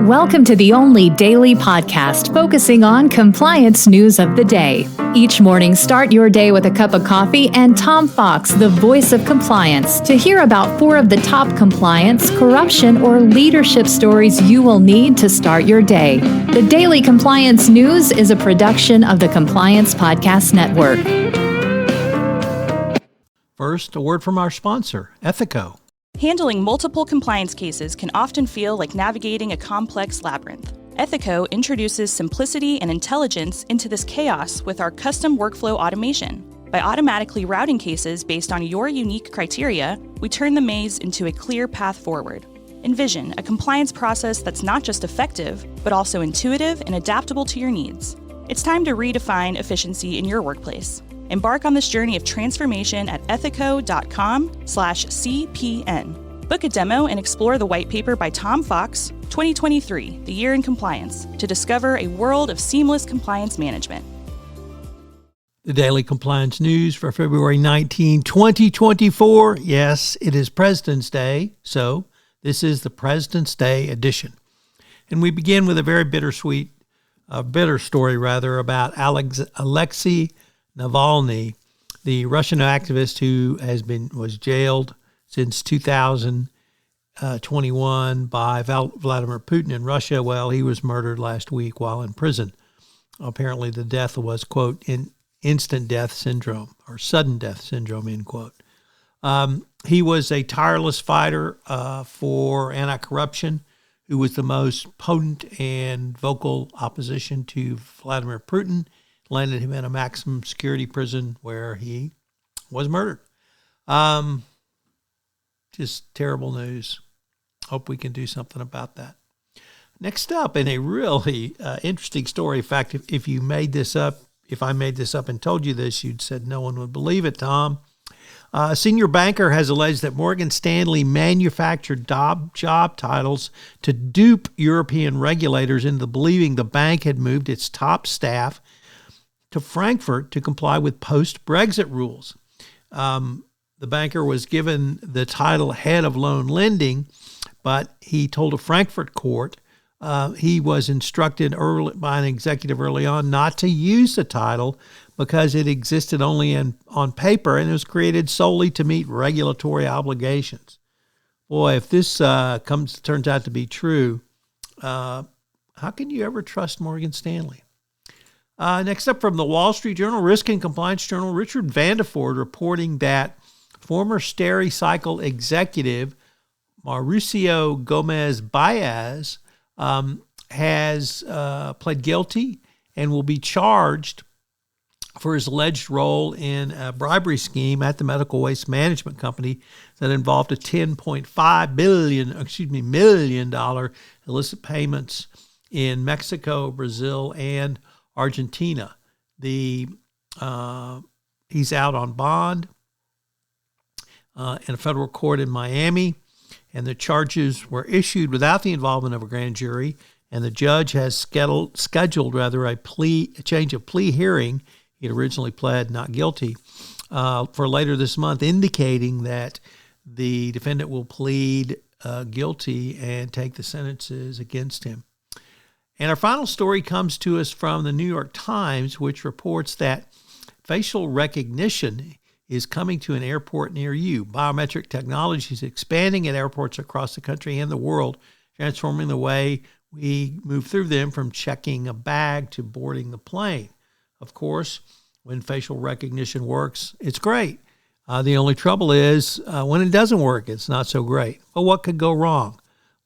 Welcome to the only daily podcast focusing on compliance news of the day. Each morning, start your day with a cup of coffee and Tom Fox, the voice of compliance, to hear about 4 of the top compliance, corruption, or leadership stories you will need to start your day. The Daily Compliance News is a production of the Compliance Podcast Network. First, a word from our sponsor, Ethico. Handling multiple compliance cases can often feel like navigating a complex labyrinth. Ethico introduces simplicity and intelligence into this chaos with our custom workflow automation. By automatically routing cases based on your unique criteria, we turn the maze into a clear path forward. Envision a compliance process that's not just effective, but also intuitive and adaptable to your needs. It's time to redefine efficiency in your workplace. Embark on this journey of transformation at ethico.com/CPN. Book a demo and explore the white paper by Tom Fox, 2023, The Year in Compliance, to discover a world of seamless compliance management. The Daily Compliance News for February 19, 2024. Yes, it is President's Day, so this is the President's Day edition. And we begin with a very bitter story about Alexey Navalny, the Russian activist who was jailed since 2021 by Vladimir Putin in Russia. Well, he was murdered last week while in prison. Apparently, the death was, quote, instant death syndrome or sudden death syndrome, end quote. He was a tireless fighter for anti-corruption who was the most potent and vocal opposition to Vladimir Putin. Landed him in a maximum security prison where he was murdered. Just terrible news. Hope we can do something about that. Next up, in a really interesting story. In fact, if I made this up and told you this, you'd said no one would believe it, Tom. A senior banker has alleged that Morgan Stanley manufactured job titles to dupe European regulators into believing the bank had moved its top staff to Frankfurt to comply with post-Brexit rules. The banker was given the title head of loan lending, but he told a Frankfurt court he was instructed by an executive early on not to use the title because it existed only on paper and it was created solely to meet regulatory obligations. Boy, if this turns out to be true, how can you ever trust Morgan Stanley? Next up from the Wall Street Journal, Risk and Compliance Journal, Richard Vandeford reporting that former Stericycle executive Mauricio Gomez-Baez has pled guilty and will be charged for his alleged role in a bribery scheme at the medical waste management company that involved a $10.5 million illicit payments in Mexico, Brazil, and Argentina. He's out on bond in a federal court in Miami, and the charges were issued without the involvement of a grand jury, and the judge has scheduled a change of plea hearing. He had originally pled not guilty for later this month, indicating that the defendant will plead guilty and take the sentences against him. And our final story comes to us from the New York Times, which reports that facial recognition is coming to an airport near you. Biometric technology is expanding at airports across the country and the world, transforming the way we move through them from checking a bag to boarding the plane. Of course, when facial recognition works, it's great. The only trouble is when it doesn't work, it's not so great. But what could go wrong?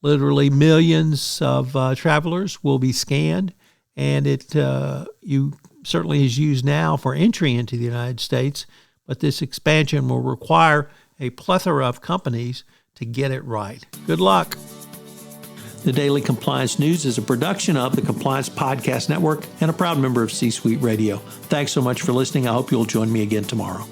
Literally millions of travelers will be scanned, and it certainly is used now for entry into the United States, but this expansion will require a plethora of companies to get it right. Good luck. The Daily Compliance News is a production of the Compliance Podcast Network and a proud member of C-Suite Radio. Thanks so much for listening. I hope you'll join me again tomorrow.